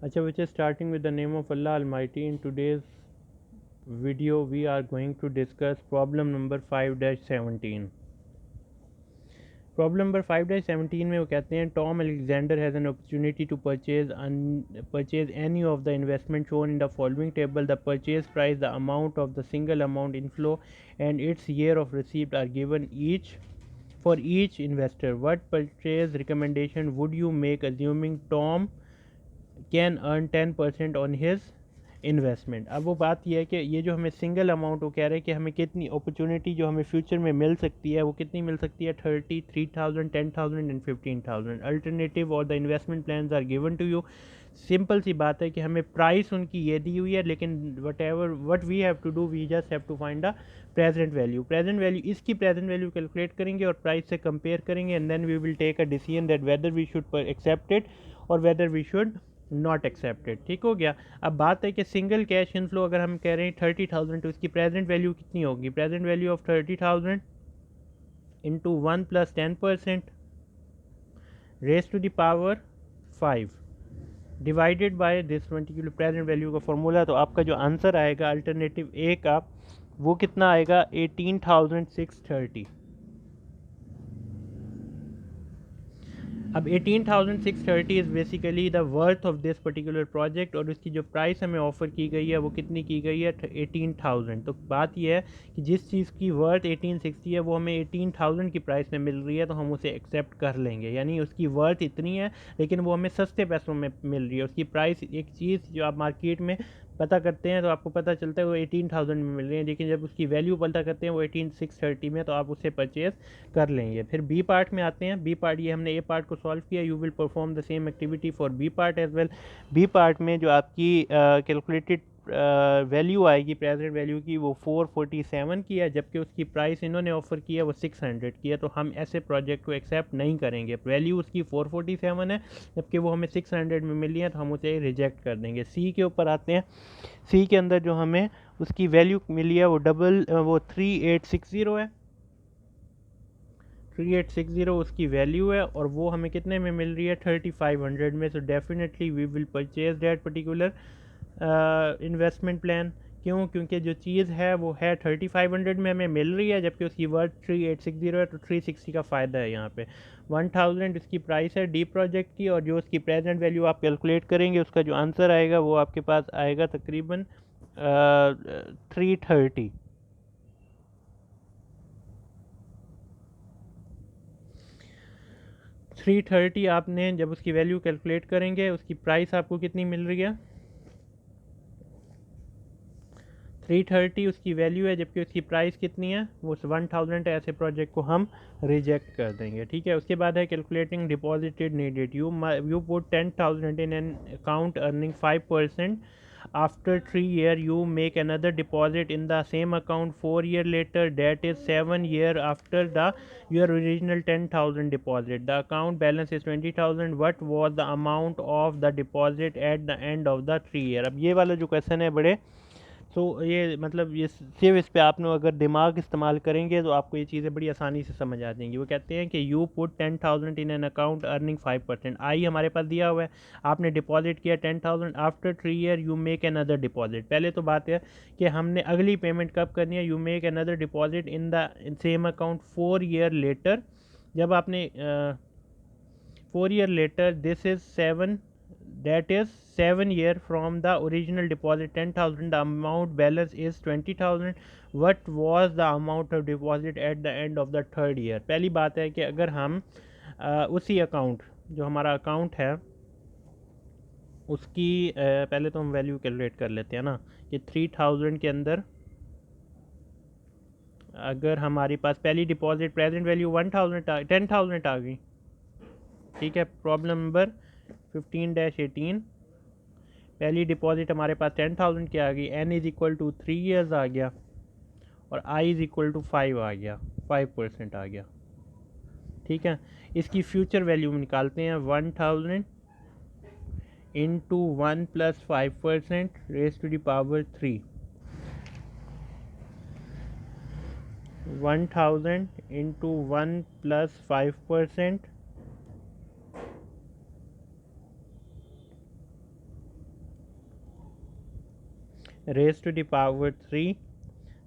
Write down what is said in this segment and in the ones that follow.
अच्छा बच्चे, starting with the name of Allah almighty. In today's video we are going to discuss problem number 5-17। Problem number 5-17 में वो कहते हैं Tom Alexander has an opportunity to purchase any of the investment shown in the following table. The purchase price, the amount of the single amount inflow and its year of receipt are given each for each investor. What purchase recommendation would you make assuming Tom can earn 10% on his investment? अब वो बात यह है कि ये जो हमें single amount वो कह रहे हैं कि हमें कितनी अपॉर्चुनिटी जो हमें फ्यूचर में मिल सकती है वो कितनी मिल सकती है, 33,000, 10,000 एंड 15,000। अल्टरनेटिव और the investment plans are given to you. Simple सी बात है कि हमें प्राइस उनकी ये दी हुई है, लेकिन what we have to do, we just have to find the present value. Present value, इसकी प्रेजेंट वैल्यू कैलकुलेट करेंगे और प्राइस से कंपेयर करेंगे, and then we will take a decision that whether we should accept it और whether we should not accepted. ठीक हो गया। अब बात है कि सिंगल कैश इनफ्लो अगर हम कह रहे हैं 30,000, तो इसकी प्रेजेंट वैल्यू कितनी होगी? Present value of 30,000 into 1 + 10% raise to the power 5 divided by this particular present value का फॉर्मूला। तो आपका जो आंसर आएगा अल्टरनेटिव ए का, वो कितना आएगा? 18,630। अब 18,630 is basically the worth of this particular project, और उसकी जो प्राइस हमें ऑफ़र की गई है वो कितनी की गई है? 18,000। तो बात यह है कि जिस चीज़ की वर्थ 1860 है वो हमें 18,000 की प्राइस में मिल रही है, तो हम उसे एक्सेप्ट कर लेंगे। यानी उसकी वर्थ इतनी है लेकिन वो हमें सस्ते पैसों में मिल रही है। उसकी प्राइस, एक चीज़ जो आप मार्केट में पता करते हैं तो आपको पता चलता है वो 18,000 में मिल रही है, लेकिन जब उसकी वैल्यू पता करते हैं वो 18,630 में, तो आप उसे परचेज़ कर लेंगे। फिर बी पार्ट में आते हैं। बी पार्ट, ये हमने ए पार्ट को सॉल्व किया। You will perform the same activity for B part as well. B part में जो आपकी कैलकुलेटेड वैल्यू आएगी प्रेजेंट वैल्यू की, वो 447 की है, जबकि उसकी प्राइस इन्होंने ऑफर किया वो 600 की है। तो हम ऐसे प्रोजेक्ट को एक्सेप्ट नहीं करेंगे। वैल्यू उसकी 447 है जबकि वो हमें 600 में मिली है, तो हम उसे रिजेक्ट कर देंगे। सी के ऊपर आते हैं। सी के अंदर जो हमें उसकी वैल्यू मिली है वो 3860 है। 3860 उसकी वैल्यू है, और वो हमें कितने में मिल रही है? 3500 में। So definitely we will purchase that particular investment plan. क्यों? क्योंकि जो चीज़ है वो है 3500 में हमें मिल रही है, जबकि उसकी वर्थ 3860 है, तो 360 का फ़ायदा है यहाँ पे। 1000 इसकी प्राइस है डी प्रोजेक्ट की, और जो उसकी प्रेजेंट वैल्यू आप कैलकुलेट करेंगे उसका जो आंसर आएगा वो आपके पास आएगा तकरीबन 330। 330 आपने जब उसकी वैल्यू कैलकुलेट करेंगे, उसकी प्राइस आपको कितनी मिल रही है? 330 उसकी वैल्यू है, जबकि उसकी प्राइस कितनी है? वो 1000 है। ऐसे प्रोजेक्ट को हम रिजेक्ट कर देंगे। ठीक है। उसके बाद है calculating deposited needed. You put 10,000 in an account earning 5%। After 3 years, you make another deposit in the same account 4 years later, that is 7 years after the your original 10,000 deposit. The account balance is 20,000. What was the amount of the deposit at the end of the 3 year? अब ये वाला जो question है बड़े, तो ये मतलब ये सिर्फ इस पे आपने अगर दिमाग इस्तेमाल करेंगे तो आपको ये चीज़ें बड़ी आसानी से समझ आ जाएंगी। वो कहते हैं कि you put 10,000 in an account earning 5%। आई हमारे पास दिया हुआ है, आपने डिपॉजिट किया 10,000। After 3 years you make another deposit. पहले तो बात है कि हमने अगली पेमेंट कब करनी है। You make another deposit in the same account 4 years later. जब आपने 4 years later, this is 7, that is 7 year from the original deposit 10,000, the amount balance is 20,000. what was the amount of deposit at the end of the 3rd year? पहली बात है कि अगर हम उसी account, जो हमारा अकाउंट है उसकी पहले तो हम वैल्यू कैलकुलेट कर लेते हैं ना, कि 3000 के अंदर अगर हमारे पास पहली डिपॉजिट प्रेजेंट वैल्यू 10,000 आ गई। ठीक है। प्रॉब्लम नंबर 15-18, पहली डिपॉजिट हमारे पास 10,000 की आ गई। N is equal to 3 years आ गया, और आई इज़ इक्वल टू 5 आ गया, 5% आ गया। ठीक है। इसकी फ्यूचर वैल्यू में निकालते हैं। 1000 into 1 + 5% raise to the power 3। 1000 into 1 + 5% raise to the power 3,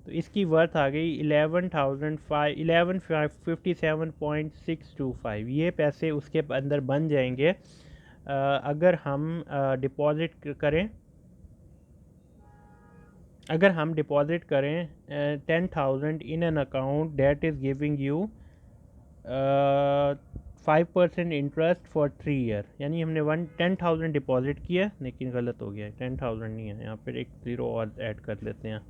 तो इसकी वर्थ आ गई 11,557.625। ये पैसे उसके अंदर बन जाएंगे अगर हम डिपॉजिट करें, अगर हम डिपॉजिट करें 10,000 in an account that is giving you 5% interest for 3 year. यानी हमने 10,000 डिपॉजिट किया, लेकिन गलत हो गया, 10,000 नहीं है, यहाँ पर एक ज़ीरो और ऐड कर लेते हैं।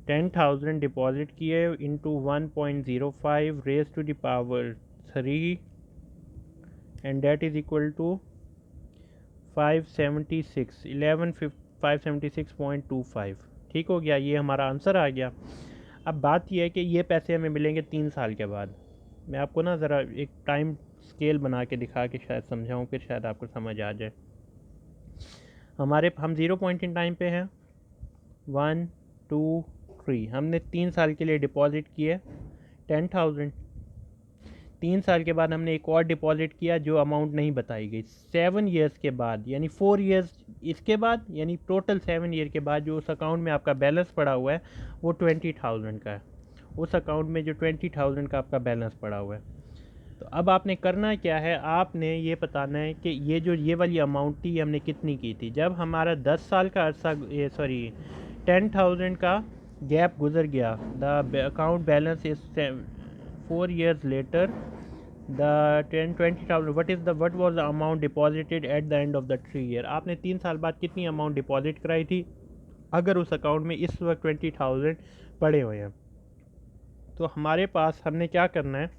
10,000 डिपॉजिट किए into 1.05 raise to the power 3 and that is equal to 576.25। ठीक हो गया, ये हमारा आंसर आ गया। अब बात यह है कि ये पैसे हमें मिलेंगे 3 साल के बाद। मैं आपको ना ज़रा एक टाइम स्केल बना के दिखा के शायद समझाऊँ, फिर शायद आपको समझ आ जाए। हम 0 पॉइंट इन टाइम पे हैं, 1 2 3। हमने 3 साल के लिए डिपॉजिट किए 10,000। 3 साल के बाद हमने एक और डिपॉजिट किया जो अमाउंट नहीं बताई गई। 7 ईयर्स के बाद, यानी 4 ईयर्स इसके बाद, यानी टोटल 7 ईयर के बाद जो उस अकाउंट में आपका बैलेंस पड़ा हुआ है वो 20,000 का है। उस अकाउंट में जो 20,000 का आपका बैलेंस पड़ा हुआ है, तो अब आपने करना क्या है, आपने ये बताना है कि ये वाली अमाउंट थी हमने कितनी की थी। जब हमारा 10 साल का अर्सा, 10,000 का गैप गुजर गया, the account balance is 4 years later, the 20,000 what was the amount deposited at the end of the 3 year। आपने 3 साल बाद कितनी अमाउंट डिपॉजिट कराई थी अगर उस अकाउंट में इस वक्त 20,000 पड़े हुए हैं। तो हमारे पास हमने क्या करना है,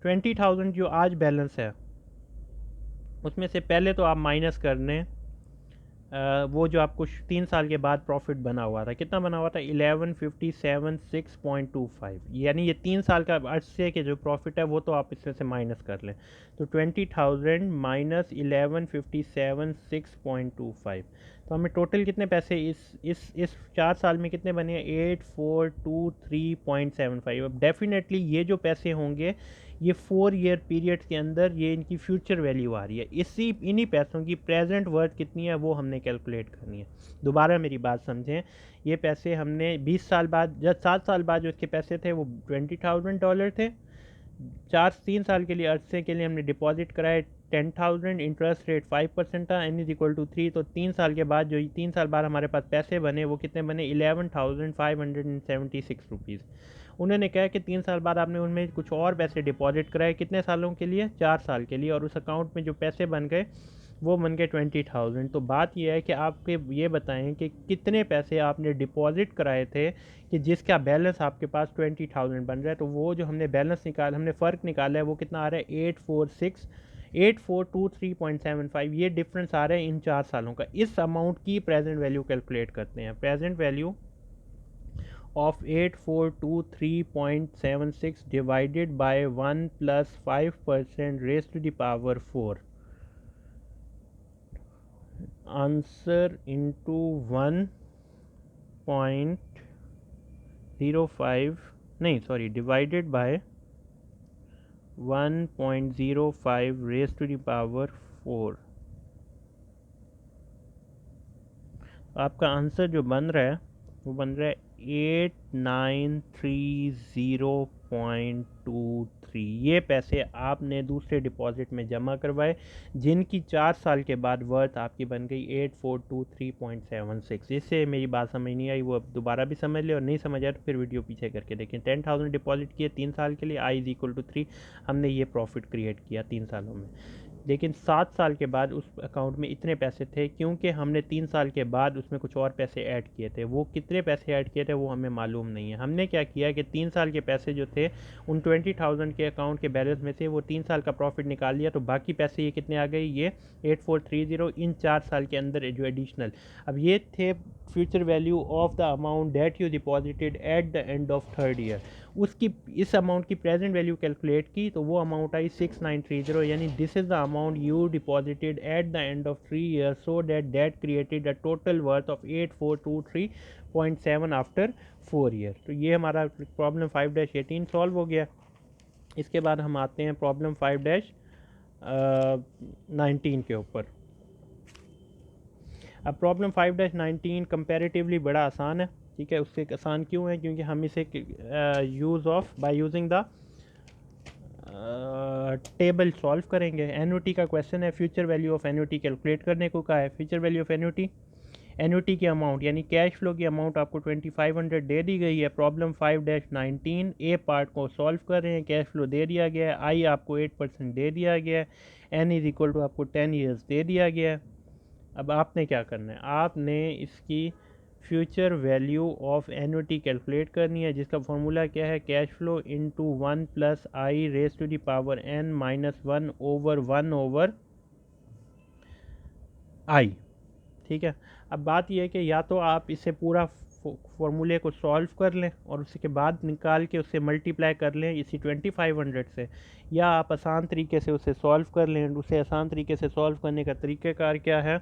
20,000 जो आज बैलेंस है उसमें से पहले तो आप माइनस कर लें वो जो आपको 3 साल के बाद प्रॉफिट बना हुआ था, कितना बना हुआ था, 11,57.625। यानी ये 3 साल का अर्से के जो प्रॉफिट है वो तो आप इसमें से माइनस कर लें। तो 20,000 माइनस 11,57.625, तो हमें टोटल कितने पैसे इस 4 साल में कितने बने, 8,423.75। अब डेफिनेटली ये जो पैसे होंगे ये 4 ईयर पीरियड के अंदर ये इनकी फ्यूचर वैल्यू आ रही है। इन्हीं पैसों की प्रेजेंट वर्थ कितनी है वो हमने कैलकुलेट करनी है। दोबारा मेरी बात समझें, ये पैसे हमने 20 साल बाद, जब 7 साल बाद जो इसके पैसे थे वो $20,000 थे। 3 साल के लिए अरसे के लिए हमने डिपॉजिट कराए 10,000, इंटरेस्ट रेट 5% था, n इज इक्वल टू 3। तो 3 साल के बाद जो 3 साल बाद हमारे पास पैसे बने वो कितने बने, 11,576 रुपीज़। उन्होंने कहा कि 3 साल बाद आपने उनमें कुछ और पैसे डिपॉजिट कराए, कितने सालों के लिए, 4 साल के लिए, और उस अकाउंट में जो पैसे बन गए वो बन गए 20,000। तो बात यह है कि आपके ये बताएं कि कितने पैसे आपने डिपॉजिट कराए थे कि जिसका बैलेंस आपके पास 20,000 बन रहा है। तो वो जो हमने बैलेंस हमने फ़र्क निकाला है वो कितना आ रहा है, 8,423.75। ये डिफरेंस आ रहा है इन 4 सालों का। इस अमाउंट की प्रेजेंट वैल्यू कैलकुलेट करते हैं। Present value of 8,423.76 divided by 1 plus 5% raised to the power 4, answer into 1.05, नहीं sorry, divided by 1.05 raised to the power 4। आपका आंसर जो बन रहा है वो बन रहा है 8,930.23। ये पैसे आपने दूसरे डिपॉजिट में जमा करवाए जिनकी 4 साल के बाद वर्थ आपकी बन गई 8,423.76। इससे मेरी बात समझ नहीं आई वो अब दोबारा भी समझ ले, और नहीं समझ आया तो फिर वीडियो पीछे करके देखें। 10,000 डिपॉजिट किए 3 साल के लिए, आई इज इक्वल टू 3, हमने ये प्रॉफिट क्रिएट किया 3 सालों में। लेकिन 7 साल के बाद उस अकाउंट में इतने पैसे थे क्योंकि हमने 3 साल के बाद उसमें कुछ और पैसे ऐड किए थे। वो कितने पैसे ऐड किए थे वो हमें मालूम नहीं है। हमने क्या किया कि 3 साल के पैसे जो थे उन 20,000 के अकाउंट के बैलेंस में से वो 3 साल का प्रॉफिट निकाल लिया, तो बाकी पैसे ये कितने आ गए, ये 8,430 इन 4 साल के अंदर जो एडिशनल। अब ये थे future value of the amount that you deposited at the end of 3rd year. उसकी इस अमाउंट की प्रेजेंट वैल्यू कैलकुलेट की तो वो अमाउंट आई 6,930, यानी this is the amount you deposited at the end of 3 year so that created a total worth of 8,423.7 after 4 year. तो ये हमारा प्रॉब्लम 5-18 सॉल्व हो गया। इसके बाद हम आते हैं प्रॉब्लम 5-19 के ऊपर। अब प्रॉब्लम 5-19 कंपैरेटिवली बड़ा आसान है, ठीक है। उससे आसान क्यों है? क्योंकि हम इसे use of by using the table solve करेंगे। एन्युटी का क्वेश्चन है, future value of annuity calculate करने को कहा है। फ्यूचर वैल्यू ऑफ एन्युटी की अमाउंट यानी कैश फ्लो की अमाउंट आपको 2500 दे दी गई है। प्रॉब्लम 5-19 ए पार्ट को सॉल्व कर रहे हैं। कैश फ्लो दे दिया गया है, आई आपको 8% दे दिया गया है, एन इज इक्वल टू आपको 10 ईयर्स दे दिया गया है। अब आपने क्या करना है? आपने इसकी future value of annuity calculate करनी है, जिसका फॉर्मूला क्या है? Cash flow into 1 plus i raise to the power n minus 1 over i, ठीक है। अब बात यह है कि या तो आप इसे पूरा फॉर्मूले को सॉल्व कर लें और उसके बाद निकाल के उससे मल्टीप्लाई कर लें इसी 2500 से, या आप आसान तरीके से उसे सॉल्व कर लें। उसे आसान तरीके से सॉल्व करने का तरीक़ाकार क्या है?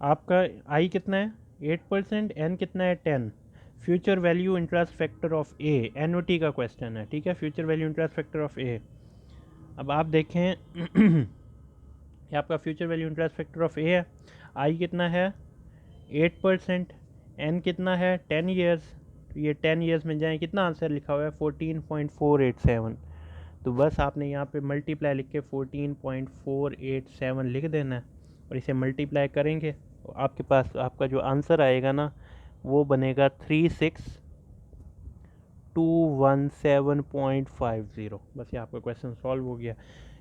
आपका आई कितना है? 8%, एन कितना है? 10। Future value interest factor of A, NOT का क्वेश्चन है, ठीक है। Future value interest factor of A. अब आप देखें ये आपका future value interest factor of A है। आई कितना है? 8%। एन कितना है? 10 ईयर्स। ये 10 ईयर्स में जाएँ, कितना आंसर लिखा हुआ है? 14.487। तो बस आपने यहाँ पे मल्टीप्लाई लिख के 14.487 लिख देना है और इसे मल्टीप्लाई करेंगे तो आपके पास आपका जो आंसर आएगा ना वो बनेगा 36217.50। बस ये आपका क्वेश्चन सॉल्व हो गया।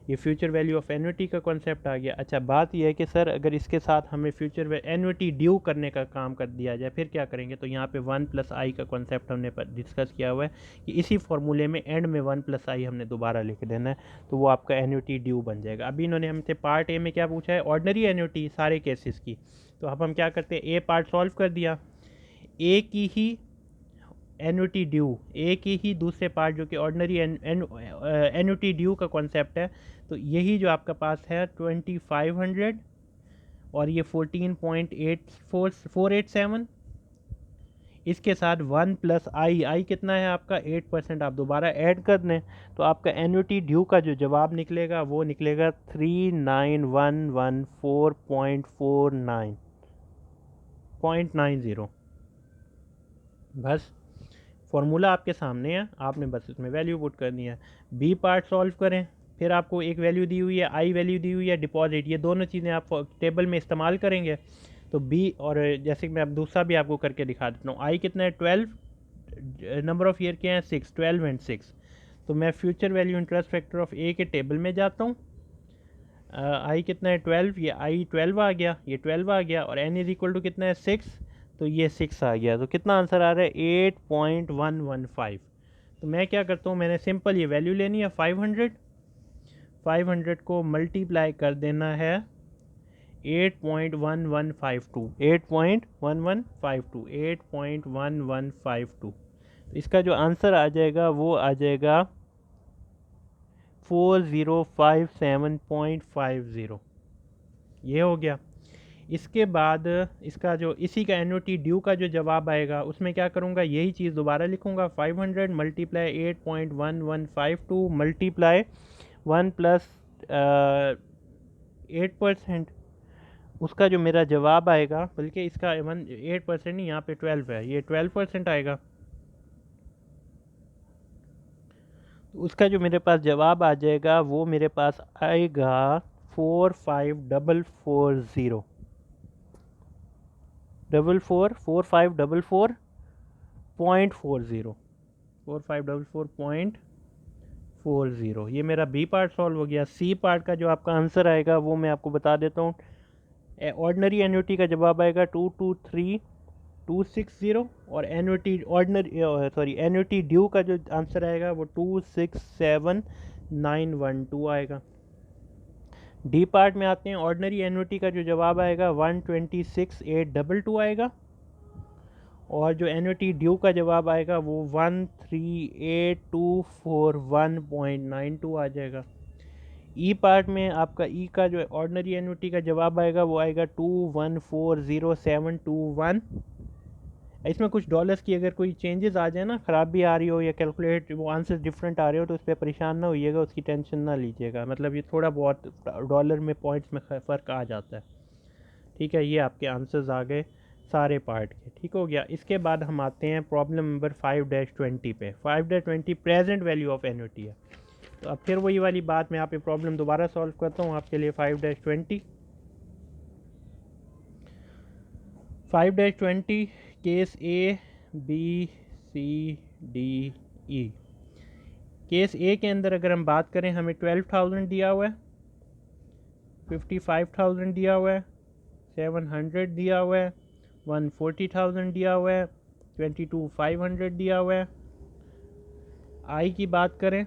ये फ्यूचर वैल्यू ऑफ एन्युटी का कॉन्सेप्ट आ गया। अच्छा, बात यह है कि सर अगर इसके साथ हमें फ्यूचर एन्युटी ड्यू करने का काम कर दिया जाए फिर क्या करेंगे? तो यहाँ पे 1 प्लस आई का कॉन्सेप्ट हमने डिस्कस किया हुआ है कि इसी फॉर्मूले में एंड में 1 प्लस आई हमने दोबारा लिख देना है, तो वो आपका एन्युटी ड्यू बन जाएगा। अभी इन्होंने हमसे पार्ट ए में क्या पूछा है? ऑर्डनरी एन्युटी सारे केसेस की। तो अब हम क्या करते हैं? ए पार्ट सॉल्व कर दिया, ए की ही एन्युटी ड्यू, ए की ही दूसरे पार्ट जो कि ऑर्डनरी एन्युटी ड्यू का कॉन्सेप्ट है, तो यही जो आपका पास है 2500 और ये 14.8487, इसके साथ 1 प्लस आई, आई कितना है आपका? 8%। आप दोबारा ऐड कर दें तो आपका एन्युटी ड्यू का जो जवाब निकलेगा वो निकलेगा 39114.90। बस फॉर्मूला आपके सामने है, आपने बस इसमें वैल्यू पुट करनी है। बी पार्ट सॉल्व करें, फिर आपको एक वैल्यू दी हुई है, आई वैल्यू दी हुई है, डिपॉजिट, ये दोनों चीज़ें आप टेबल में इस्तेमाल करेंगे। तो बी और जैसे कि मैं अब दूसरा भी आपको करके दिखा देता हूँ। आई कितना है? 12, नंबर ऑफ़ ईयर क्या है? 6, 12 एंड 6। तो मैं future value interest factor of A के टेबल में जाता हूँ। आई कितना है? 12, ये आई 12 आ गया, ये 12 आ गया, और एन इज इक्वल टू कितना है? 6, तो ये 6 आ गया। तो कितना आंसर आ रहा है? 8.115। तो मैं क्या करता हूँ, मैंने सिंपल ये वैल्यू लेनी है 500 को मल्टीप्लाई कर देना है 8.1152, 8.1152। तो इसका जो आंसर आ जाएगा वो आ जाएगा 4057.50। ये हो गया। इसके बाद इसका जो इसी का एन्युटी ड्यू का जो जवाब आएगा उसमें क्या करूँगा? यही चीज़ दोबारा लिखूँगा, 500 मल्टीप्लाई 8.1152 मल्टीप्लाई 1 प्लस 8%। उसका जो मेरा जवाब आएगा, बल्कि इसका 8% नहीं, यहाँ पे 12 है, ये 12% आएगा। तो उसका जो मेरे पास जवाब आ जाएगा वो मेरे पास आएगा 4544 4544.40, 4544.40। ये मेरा बी पार्ट सॉल्व हो गया। सी पार्ट का जो आपका आंसर आएगा वो मैं आपको बता देता हूँ। ऑर्डनरी एन्युटी का जवाब आएगा 223260 और एन्युटी ड्यू का जो आंसर आएगा वो 267912 आएगा। डी पार्ट में आते हैं। ऑर्डनरी एन्युटी का जो जवाब आएगा 126822 आएगा और जो एन्युटी ड्यू का जवाब आएगा वो 138241.92 आ जाएगा। ई पार्ट में आपका ई का जो ऑर्डिनरी एन्युटी का जवाब आएगा वो आएगा 2140721। इसमें कुछ डॉलर्स की अगर कोई चेंजेस आ जाए ना, ख़राबी आ रही हो या कैलकुलेट वो आंसर डिफरेंट आ रहे हो, तो उस पर परेशान ना होइएगा, उसकी टेंशन ना लीजिएगा। मतलब ये थोड़ा बहुत डॉलर में पॉइंट्स में फ़र्क आ जाता है। ठीक है, ये आपके आंसर्स आ गए सारे पार्ट के। ठीक हो गया। इसके बाद हम आते हैं प्रॉब्लम नंबर 5-20 पे। 5-20 प्रेजेंट वैल्यू ऑफ एन्युटी है। तो अब फिर वही वाली बात, मैं यहाँ पे प्रॉब्लम दोबारा सॉल्व करता हूँ आपके लिए। 5-20 case A B C D E. Case A के अंदर अगर हम बात करें, हमें 12,000 दिया हुआ है, 55,000 दिया हुआ है, 700 दिया हुआ है, 140,000 दिया हुआ है, 22,500 दिया हुआ है। आई की बात करें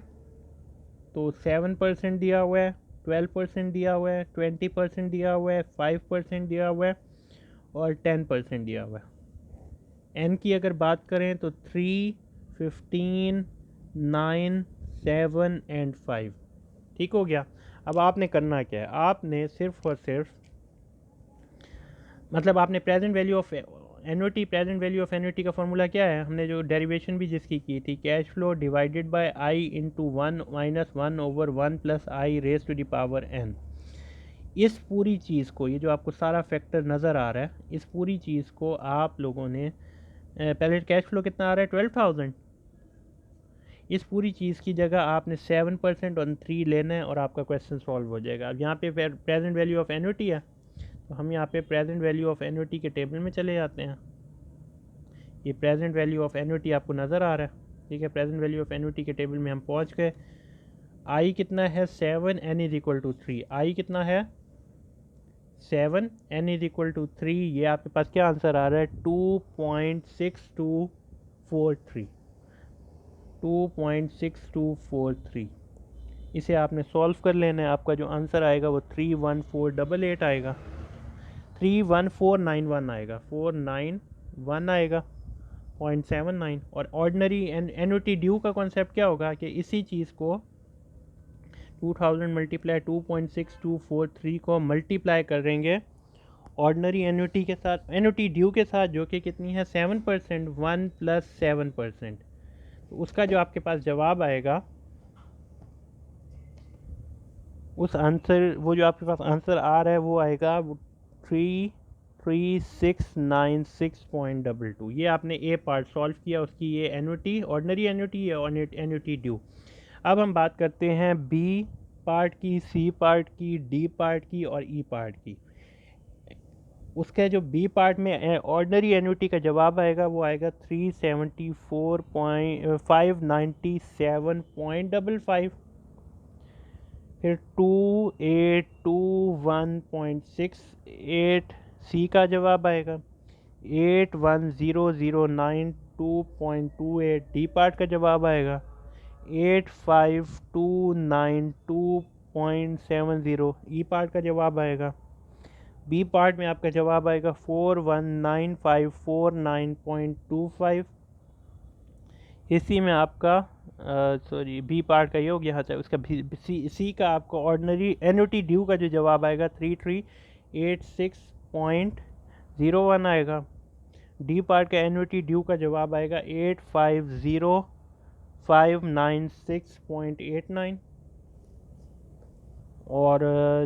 तो 7% दिया हुआ है, 12% दिया हुआ है, 20% दिया हुआ है, 5% दिया हुआ है और 10% दिया हुआ है। एन की अगर बात करें तो 3, 15, 9, 7 एंड 5। ठीक हो गया। अब आपने करना क्या है, आपने सिर्फ और सिर्फ मतलब आपने present value of annuity, present value of annuity का फॉर्मूला क्या है, हमने जो डेरिवेशन भी जिसकी की थी, cash flow divided by i into 1 minus 1/1 plus i raise to the power n. इस पूरी चीज़ को, ये जो आपको सारा फैक्टर नज़र आ रहा है, इस पूरी चीज़ को आप लोगों ने पहले कैश फ्लो कितना आ रहा है 12,000, इस पूरी चीज़ की जगह आपने 7% और 3 लेना है और आपका क्वेश्चन सॉल्व हो जाएगा। अब यहाँ पे प्रेजेंट वैल्यू ऑफ एन्युटी है, तो हम यहाँ पे प्रेजेंट वैल्यू ऑफ एन्युटी के टेबल में चले जाते हैं। ये प्रेजेंट वैल्यू ऑफ एन्युटी आपको नज़र आ रहा है। ठीक है, प्रेजेंट वैल्यू ऑफ एन्युटी के टेबल में हम पहुँच गए। आई कितना है 7, एन इज इक्वल टू 3। आई कितना है 7, एन इज इक्वल टू 3। ये आपके पास क्या आंसर आ रहा है 2.6243, 2.6243। इसे आपने सॉल्व कर लेना है। आपका जो आंसर आएगा वो 31488 आएगा, 31491 आएगा, 491 आएगा 0.79। और ऑर्डिनरी एन्युटी ड्यू का कॉन्सेप्ट क्या होगा कि इसी चीज़ को 2000 मल्टीप्लाई 2.6243 को मल्टीप्लाई करेंगे ऑर्डिनरी एन्युटी के साथ, एन्युटी ड्यू के साथ, जो कि कितनी है 7%, 1 प्लस 7%। तो उसका जो आपके पास जवाब आएगा, उस आंसर, वो जो आपके पास आंसर आ रहा है वो आएगा 33696.22। ये आपने ए पार्ट सॉल्व किया, उसकी ये एन्युटी, ऑर्डिनरी एन्युटी है और एन्युटी ड्यू। अब हम बात करते हैं बी पार्ट की, सी पार्ट की, डी पार्ट की और ई पार्ट की। उसके जो बी पार्ट में ऑर्डिनरी एन्युटी का जवाब आएगा वो आएगा 374,597.55। फिर 2821.68 सी का जवाब आएगा, 810092.28 डी पार्ट का जवाब आएगा, 85,292.70 ई पार्ट का जवाब आएगा। बी पार्ट में आपका जवाब आएगा 419549.25। इसी में आपका सॉरी बी पार्ट का ये हो गया। अच्छा, उसका सी का आपका ऑर्डिनरी एन्युटी ड्यू का जो जवाब आएगा 3386.01 आएगा। डी पार्ट का एन्युटी ड्यू का जवाब आएगा 850596.89। और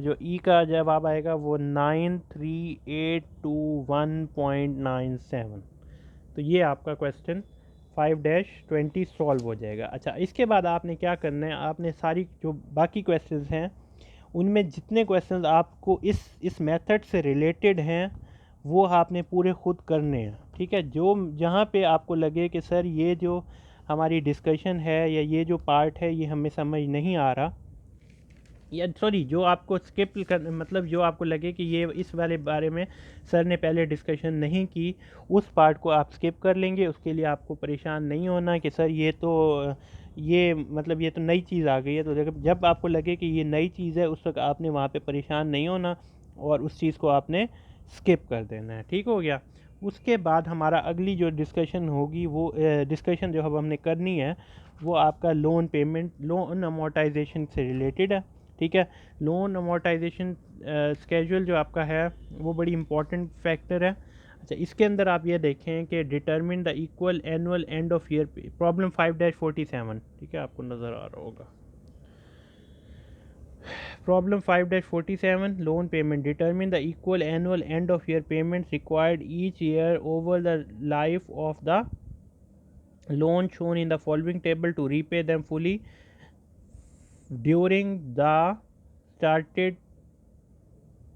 जो ई का जवाब आएगा वो 93,821.97। तो ये आपका क्वेश्चन 5-20 सॉल्व हो जाएगा। अच्छा, इसके बाद आपने क्या करना है, आपने सारी जो बाकी क्वेश्चंस हैं उनमें जितने क्वेश्चंस आपको इस मेथड से रिलेटेड हैं वो आपने पूरे खुद करने हैं। ठीक है, जो जहाँ पे आपको लगे कि सर ये जो हमारी डिस्कशन है या ये जो पार्ट है ये हमें समझ नहीं आ रहा, या सॉरी जो आपको स्किप कर, मतलब जो आपको लगे कि ये इस वाले बारे में सर ने पहले डिस्कशन नहीं की, उस पार्ट को आप स्किप कर लेंगे। उसके लिए आपको परेशान नहीं होना कि सर ये तो मतलब ये तो नई चीज़ आ गई है। तो जब आपको लगे कि ये नई चीज़ है उस वक्त आपने वहाँ पे परेशान नहीं होना और उस चीज़ को आपने स्किप कर देना है। ठीक हो गया। उसके बाद हमारा अगली जो डिस्कशन होगी वो डिस्कशन जो अब हमने करनी है वो आपका लोन पेमेंट लोन अमोर्टाइजेशन से रिलेटेड है। ठीक है, लोन अमोर्टाइजेशन स्केड्यूल जो आपका है वो बड़ी इंपॉर्टेंट फैक्टर है। अच्छा, इसके अंदर आप ये देखें कि determine the equal annual and of year problem 5-47। ठीक है, आपको नज़र आ रहा होगा problem 5-47 loan payment determine the equal annual and of year payments required each year over the life of the loan shown in the following table to repay them fully during the started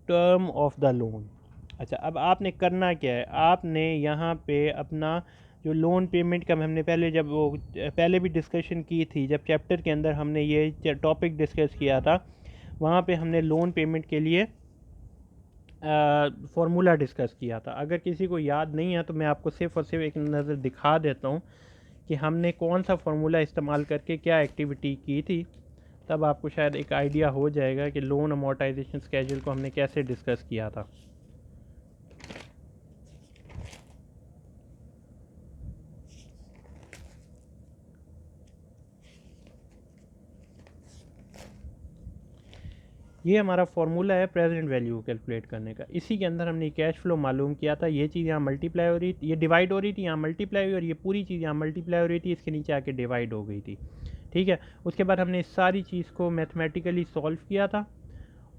term of the loan। अच्छा, अब आपने करना क्या है, आपने यहाँ पे अपना जो लोन पेमेंट का हमने पहले भी डिस्कशन की थी, जब चैप्टर के अंदर हमने ये टॉपिक डिस्कस किया था, वहाँ पे हमने लोन पेमेंट के लिए फार्मूला डिस्कस किया था। अगर किसी को याद नहीं है तो मैं आपको सिर्फ और सिर्फ एक नज़र दिखा देता हूँ कि हमने कौन सा फार्मूला इस्तेमाल करके क्या एक्टिविटी की थी, तब आपको शायद एक आइडिया हो जाएगा कि लोन अमोर्टाइजेशन स्केड्यूल को हमने कैसे डिस्कस किया था। ये हमारा फार्मूला है प्रेजेंट वैल्यू कैलकुलेट करने का। इसी के अंदर हमने कैश फ्लो मालूम किया था, ये चीज़ यहाँ मल्टीप्लाई हो रही थी, ये डिवाइड हो रही थी, यहाँ मल्टीप्लाई हुई, और ये पूरी चीज़ यहाँ मल्टीप्लाई हो रही थी, इसके नीचे आके डिवाइड हो गई थी। ठीक है, उसके बाद हमने इस सारी चीज़ को मैथमेटिकली सॉल्व किया था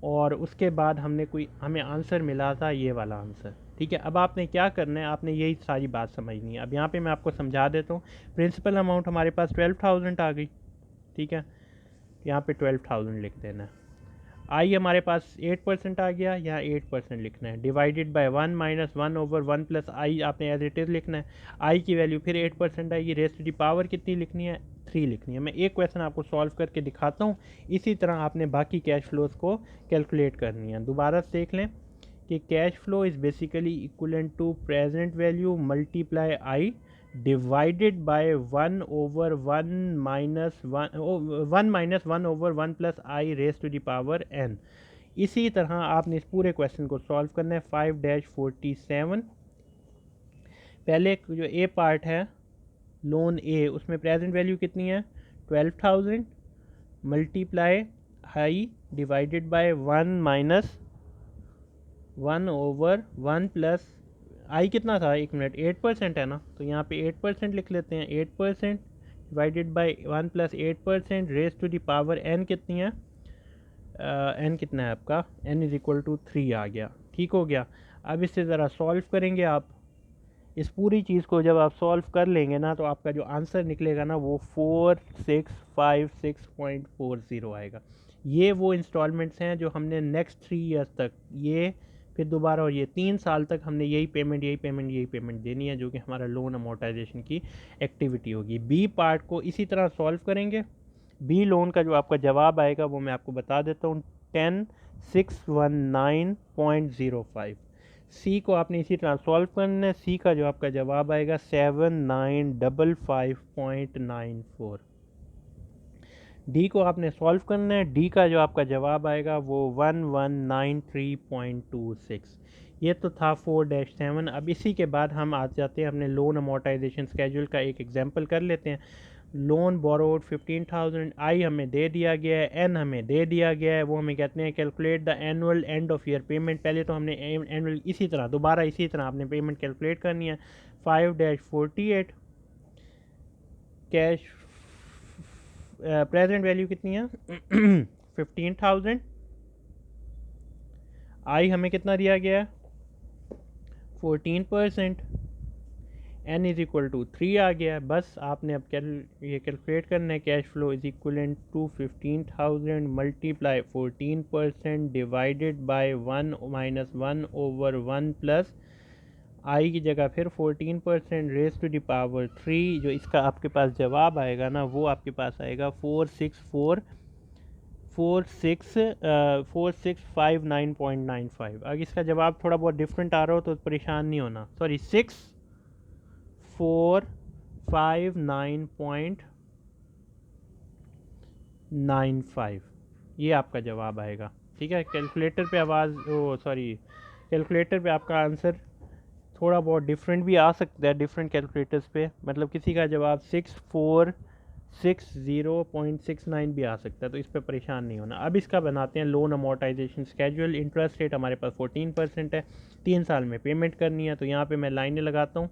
और उसके बाद हमें आंसर मिला था ये वाला आंसर। ठीक है, अब आपने क्या करना है, आपने यही सारी बात समझनी है। अब यहाँ पे मैं आपको समझा देता हूँ। प्रिंसिपल अमाउंट हमारे पास 12,000 आ गई। ठीक है, यहाँ पे 12,000 लिख देना है। आई हमारे पास 8% आ गया, यहाँ 8% लिखना है, डिवाइडेड बाय 1 माइनस 1/1 प्लस आई आपने एज इट इज़ लिखना है। आई की वैल्यू फिर 8% आएगी, रेस्ट टू दी पावर कितनी लिखनी है, 3 लिखनी है। मैं एक क्वेश्चन आपको सॉल्व करके दिखाता हूँ, इसी तरह आपने बाकी कैश फ्लोज को कैलकुलेट करनी है। दोबारा से देख लें कि cash flow is basically equivalent to present value multiply I divided by 1/1 minus 1 plus i raise to the power n। इसी तरह आपने इस पूरे क्वेश्चन को सॉल्व करना है। 5-47 पहले जो ए पार्ट है लोन ए, उसमें प्रेजेंट वैल्यू कितनी है 12,000 multiply I divided by 1 minus 1/1 plus I कितना था, 1 मिनट, 8% है ना, तो यहाँ पे 8% लिख लेते हैं। 8% divided by 1 plus 8% raise to the power n कितनी है, एन कितना है आपका, एन इज़ इक्वल टू 3 आ गया। ठीक हो गया। अब इससे ज़रा सॉल्व करेंगे आप इस पूरी चीज़ को। जब आप सॉल्व कर लेंगे ना तो आपका जो आंसर निकलेगा ना वो 4656.40 आएगा। ये वो इंस्टॉलमेंट्स हैं जो हमने नेक्स्ट 3 ईयर्स तक, ये फिर दोबारा, और ये 3 साल तक हमने यही पेमेंट देनी है, जो कि हमारा लोन अमोर्टाइजेशन की एक्टिविटी होगी। बी पार्ट को इसी तरह सॉल्व करेंगे। बी लोन का जो आपका जवाब आएगा वो मैं आपको बता देता हूँ, 10,619.05। सी को आपने इसी तरह सॉल्व करना है। सी का जो आपका जवाब आएगा 7,955.94। डी को आपने सॉल्व करना है। डी का जो आपका जवाब आएगा वो 1,193.26। ये तो था 4-7। अब इसी के बाद हम आ जाते हैं अपने लोन अमोर्टाइजेशन स्केड्यूल का एक एग्जांपल कर लेते हैं। लोन बोरोड 15,000, आई हमें दे दिया गया है, एन हमें दे दिया गया है, वो हमें कहते हैं calculate the annual and of year payment. पहले तो हमने एनुअल इसी तरह आपने पेमेंट कैलकुलेट करनी है। 5-48 कैश प्रेजेंट वैल्यू कितनी है 15,000। आई हमें कितना दिया गया है 14%। एन इज़ इक्वल टू 3 आ गया है। बस आपने अब ये कैलकुलेट करना है। Cash flow is equivalent to 15,000 multiply 14% divided by 1 minus 1/1 plus I की जगह फिर 14% रेस टू द पावर 3। जो इसका आपके पास जवाब आएगा ना वो आपके पास आएगा 4,659.95। अगर इसका जवाब थोड़ा बहुत डिफरेंट आ रहा हो तो परेशान नहीं होना। सॉरी, 6,459.95 ये आपका जवाब आएगा। ठीक है, कैलकुलेटर पे आपका आंसर थोड़ा बहुत डिफरेंट भी आ सकता है डिफरेंट कैलकुलेटर्स पे, मतलब किसी का जवाब 6460.69 भी आ सकता है, तो इस पर परेशान नहीं होना। अब इसका बनाते हैं loan amortisation schedule. Interest rate हमारे पास 14% है, 3 साल में पेमेंट करनी है, तो यहाँ पे मैं लाइनें लगाता हूँ,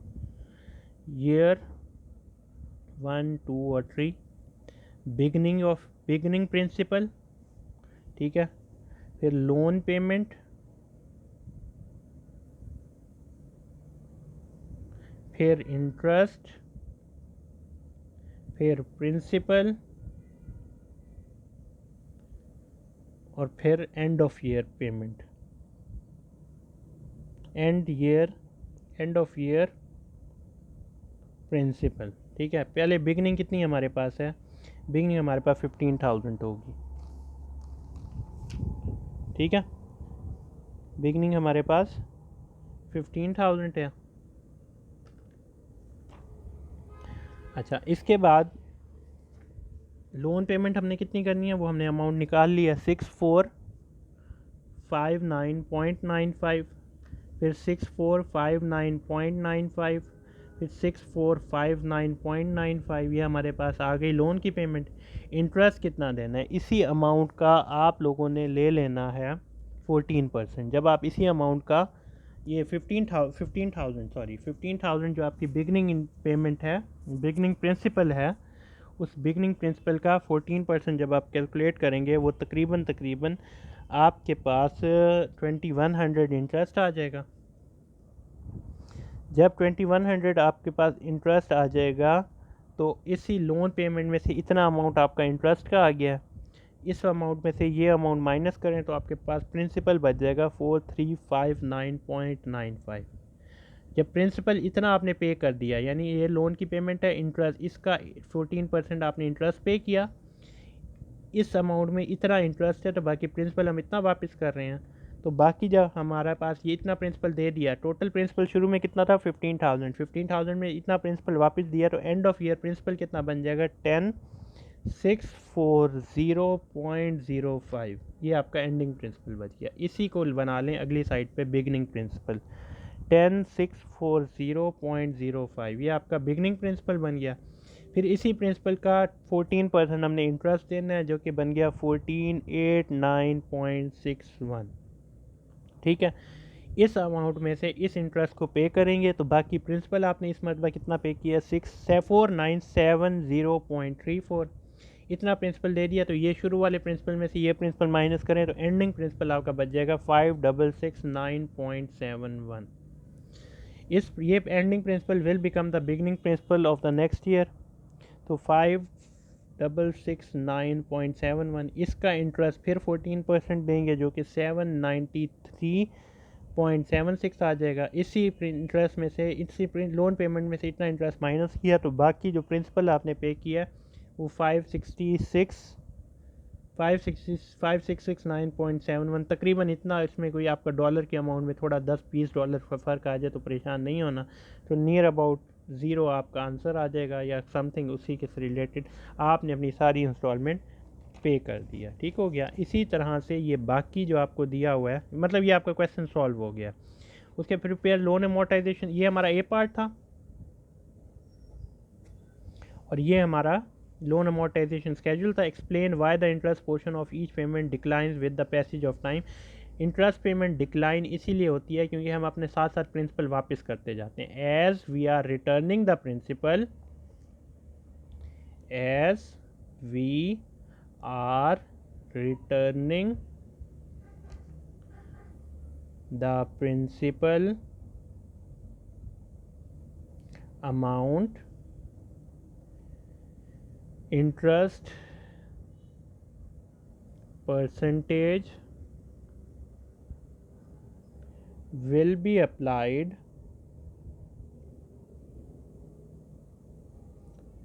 ईयर 1 2 और 3, बिगनिंग प्रिंसिपल, ठीक है, फिर लोन पेमेंट, फिर इंटरेस्ट, फिर प्रिंसिपल, और फिर end of year payment, end of year principal. ठीक है, पहले बिगनिंग कितनी हमारे पास है, बिगनिंग हमारे पास 15,000 होगी। ठीक है, बिगनिंग हमारे पास 15,000 है। अच्छा, इसके बाद लोन पेमेंट हमने कितनी करनी है, वो हमने अमाउंट निकाल लिया, 6459.95, फिर 6459.95, फिर 6459.95, ये हमारे पास आ गई लोन की पेमेंट। इंटरेस्ट कितना देना है, इसी अमाउंट का आप लोगों ने ले लेना है 14%। जब आप इसी अमाउंट का ये 15,000 जो आपकी बिगनिंग पेमेंट है, बिगनिंग प्रिंसिपल है, उस बिगनिंग प्रिंसिपल का 14% जब आप कैलकुलेट करेंगे, वो तकरीबन आपके पास 2100 इंटरेस्ट आ जाएगा। जब 2100 आपके पास इंटरेस्ट आ जाएगा, तो इसी लोन पेमेंट में से इतना अमाउंट आपका इंटरेस्ट का आ गया, इस अमाउंट में से ये अमाउंट माइनस करें तो आपके पास प्रिंसिपल बच जाएगा 4359.95। जब प्रिंसिपल इतना आपने पे कर दिया, यानी ये लोन की पेमेंट है, इंटरेस्ट इसका 14% आपने इंटरेस्ट पे किया, इस अमाउंट में इतना इंटरेस्ट है, तो बाकी प्रिंसिपल हम इतना वापस कर रहे हैं, तो बाकी जब हमारे पास ये इतना प्रिंसिपल दे दिया, टोटल प्रिंसिपल शुरू में कितना था 15,000 में इतना प्रिंसिपल वापस दिया, तो एंड ऑफ ईयर प्रिंसिपल कितना बन जाएगा 10,640.05। ये आपका एंडिंग प्रिंसिपल बच गया। इसी को बना लें अगली साइड पे बिगनिंग प्रिंसिपल, 10,640.05, ये आपका बिगनिंग प्रिंसिपल बन गया। फिर इसी प्रिंसिपल का 14% हमने इंटरेस्ट देना है, जो कि बन गया 1489.61। ठीक है, इस अमाउंट में से इस इंटरेस्ट को पे करेंगे, तो बाकी प्रिंसिपल आपने इस मरतबा कितना पे किया, 4970.34, इतना प्रिंसिपल दे दिया। तो ये शुरू वाले प्रिंसिपल में से ये प्रिंसिपल माइनस करें, तो एंडिंग प्रिंसिपल आपका बच जाएगा 5669.71। ये ending principal will become the beginning principal of the next year, तो 5669.71। इसका इंटरेस्ट फिर 14% देंगे, जो कि 793.76 आ जाएगा। इसी इंटरेस्ट में से, इसी लोन पेमेंट में से इतना इंटरेस्ट माइनस किया, तो बाकी जो प्रिंसिपल आपने पे किया वो 569.71, तकरीबन इतना। इसमें कोई आपका डॉलर के अमाउंट में थोड़ा 10-20 डॉलर का फ़र्क आ जाए तो परेशान नहीं होना, तो नियर अबाउट ज़ीरो आपका आंसर आ जाएगा, या समथिंग उसी के से रिलेटेड आपने अपनी सारी इंस्टॉलमेंट पे कर दिया। ठीक हो गया। इसी तरह से ये बाकी जो आपको दिया हुआ है, मतलब ये आपका क्वेश्चन सॉल्व हो गया। उसके प्रिपेयर लोन अमोर्टाइजेशन, ये हमारा ए पार्ट था, और ये हमारा लोन अमोर्टाइजेशन स्केड्यूल था। Explain why the interest portion of each payment declines with the passage of time. Interest payment decline इसीलिए होती है क्योंकि हम अपने साथ साथ प्रिंसिपल वापस करते जाते हैं। As we are returning the principal, as we are returning the principal amount, interest percentage will be applied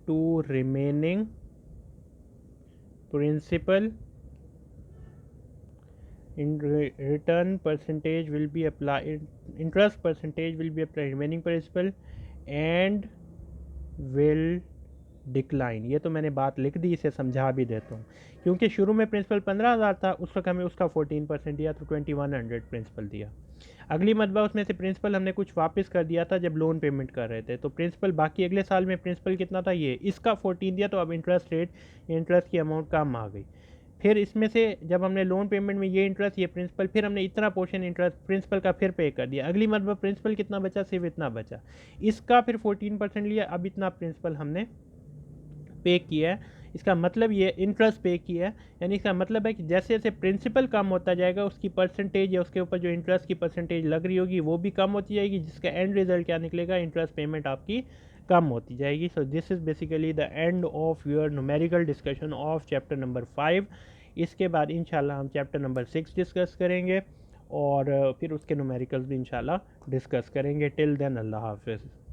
to remaining principal. In return percentage will be applied, interest percentage will be applied remaining principal and will decline. ये तो मैंने बात लिख दी, इसे समझा भी देता हूँ। क्योंकि शुरू में प्रिंसिपल 15,000 था, उस वक्त हमें उसका 14% दिया, तो 2100 प्रिंसिपल दिया। अगली मरतबा उसमें से प्रिंसिपल हमने कुछ वापस कर दिया था जब लोन पेमेंट कर रहे थे, तो प्रिंसिपल बाकी अगले साल में प्रिंसिपल कितना था, ये इसका 14 दिया, तो अब इंटरेस्ट रेट, इंटरेस्ट की अमाउंट कम आ गई। फिर इसमें से जब हमने लोन पेमेंट में ये इंटरेस्ट, ये प्रिंसिपल, फिर हमने इतना पोर्शन इंटरेस्ट प्रिंसिपल का फिर पे कर दिया। अगली मरतबा प्रिंसिपल कितना बचा, सिर्फ इतना बचा, इसका फिर 14% लिया, अब इतना प्रिंसिपल हमने पे किया है। इसका मतलब ये इंटरेस्ट पे किया है, यानी इसका मतलब है कि जैसे जैसे प्रिंसिपल कम होता जाएगा उसकी परसेंटेज या उसके ऊपर जो इंटरेस्ट की परसेंटेज लग रही होगी वो भी कम होती जाएगी, जिसका एंड रिजल्ट क्या निकलेगा, इंटरेस्ट पेमेंट आपकी कम होती जाएगी। So this is basically the end of your numerical discussion of chapter number 5। इसके बाद इंशाल्लाह हम चैप्टर नंबर 6 डिस्कस करेंगे और फिर उसके न्यूमेरिकल्स भी इंशाल्लाह डिस्कस करेंगे। टिल देन अल्लाह हाफिज़।